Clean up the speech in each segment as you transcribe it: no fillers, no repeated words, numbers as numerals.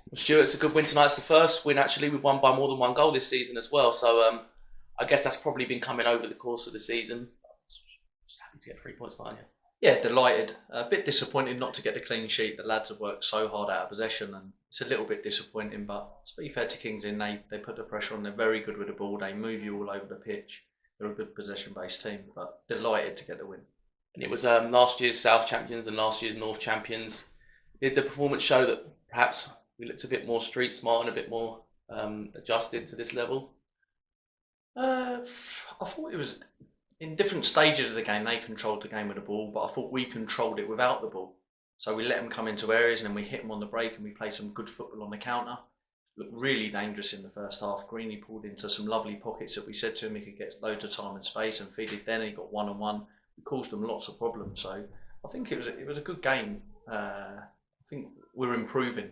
Well, Stuart, it's a good win tonight. It's the first win actually. We've won by more than one goal this season as well. So I guess that's probably been coming over the course of the season. Just happy to get 3 points tonight. Yeah, delighted. A bit disappointed not to get the clean sheet. The lads have worked so hard out of possession, and it's a little bit disappointing. But to be fair to Kings Inn, they put the pressure on. They're very good with the ball. They move you all over the pitch. They're a good possession-based team. But delighted to get the win. And it was last year's South champions and last year's North champions. Did the performance show that perhaps we looked a bit more street smart and a bit more adjusted to this level? I thought it was in different stages of the game. They controlled the game with the ball, but I thought we controlled it without the ball. So we let them come into areas and then we hit them on the break and we played some good football on the counter. Looked really dangerous in the first half. Greeny pulled into some lovely pockets that we said to him he could get loads of time and space and feed it. Then he got one-on-one. We caused them lots of problems. So I think it was a good game. I think we're improving,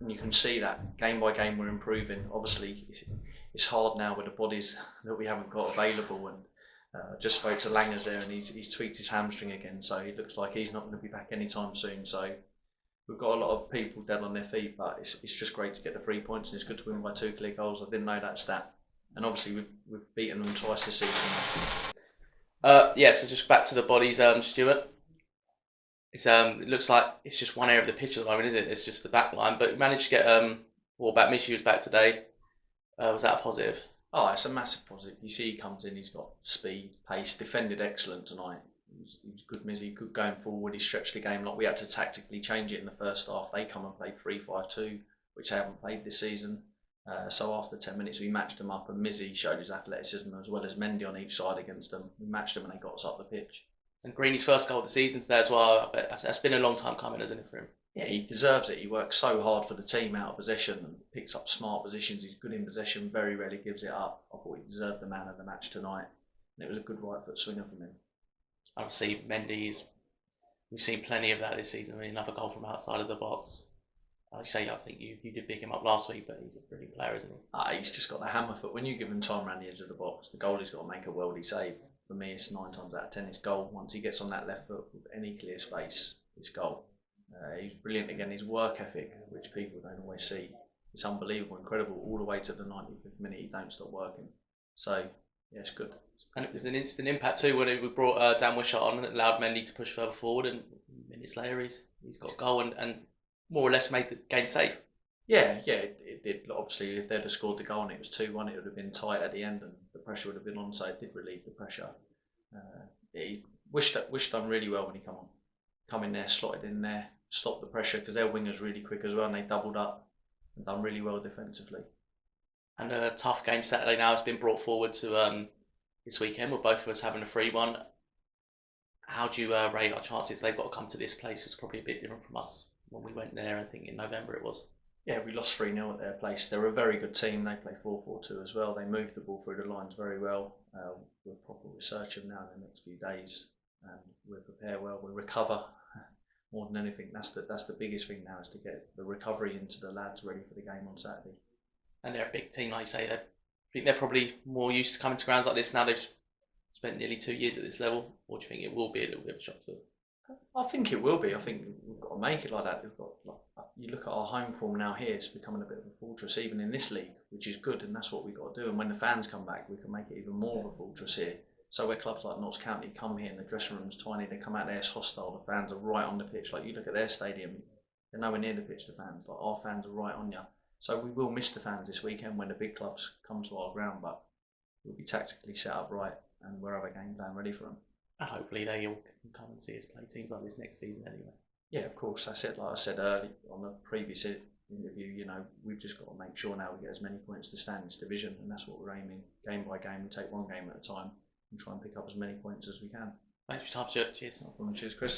and you can see that game by game we're improving. Obviously, it's hard now with the bodies that we haven't got available. And just spoke to Langers there, and he's tweaked his hamstring again, so he looks like he's not going to be back anytime soon. So we've got a lot of people dead on their feet, but it's just great to get the 3 points, and it's good to win by 2 clear goals. I didn't know that stat, and obviously we've beaten them twice this season. Yeah, so just back to the bodies, Stuart. It looks like it's just one area of the pitch at the moment, isn't it? It's just the back line. But we managed to get back. Mishy was back today. Was that a positive? Oh, it's a massive positive. You see he comes in, he's got speed, pace, defended excellent tonight. He was good, Mizzy, good going forward. He stretched the game like we had to tactically change it in the first half. They come and play 3-5-2, which they haven't played this season. So after 10 minutes, we matched them up, and Mizzy showed his athleticism as well as Mendy on each side against them. We matched them and they got us up the pitch. And Greeny's first goal of the season today as well. I bet that's been a long time coming, hasn't it, for him? Yeah, he deserves it. He works so hard for the team out of possession and picks up smart positions. He's good in possession, very rarely gives it up. I thought he deserved the man of the match tonight. And it was a good right foot swinger from him. Obviously, we've seen plenty of that this season. I mean, another goal from outside of the box. I think you did pick him up last week, but he's a brilliant player, isn't he? He's just got the hammer foot. When you give him time around the edge of the box, the goalie's got to make a worldly save. For me, it's 9 times out of 10 it's goal. Once he gets on that left foot with any clear space, it's goal. He's brilliant again. His work ethic, which people don't always see, it's unbelievable, incredible. All the way to the 95th minute, he don't stop working. So, yeah, it's good. And there's an instant impact too when we brought Dan Wishart on and allowed Mendy to push further forward, and minutes later he's got a goal and more or less made the game safe. Yeah, it did. Obviously, if they'd have scored the goal and it was 2-1, it would have been tight at the end and the pressure would have been on, so it did relieve the pressure. He wished done really well when he come in there, slotted in there, stopped the pressure, because their wingers really quick as well, and they doubled up and done really well defensively. And a tough game Saturday now has been brought forward to this weekend, with both of us having a free one. How do you rate our chances? They've got to come to this place. It's probably a bit different from us when we went there, I think in November it was. Yeah, we lost 3-0 at their place. They're a very good team. They play 4-4-2 as well. They move the ball through the lines very well. We'll probably research them now in the next few days, and we'll prepare well. We'll recover more than anything. That's the biggest thing now, is to get the recovery into the lads ready for the game on Saturday. And they're a big team, like you say. I think they're probably more used to coming to grounds like this now. They've spent nearly 2 years at this level. Or do you think it will be a little bit of a shock to them? I think it will be. I think we've got to make it like that. You look at our home form now here, it's becoming a bit of a fortress, even in this league, which is good, and that's what we've got to do. And when the fans come back, we can make it even more of a fortress here. So where clubs like Notts County come here and the dressing room's tiny, they come out there, it's hostile, the fans are right on the pitch. Like, you look at their stadium, they're nowhere near the pitch, the fans. Like, our fans are right on you. So we will miss the fans this weekend when the big clubs come to our ground, but we'll be tactically set up right and we'll have a game plan ready for them. And hopefully they all can come and see us play teams like this next season anyway. Yeah, of course. That's it. Like I said earlier on the previous interview, we've just got to make sure now we get as many points to stand in this division, and that's what we're aiming. Game by game, we take one game at a time and try and pick up as many points as we can. Thanks for your time, Stuart. Cheers. Cheers, Chris.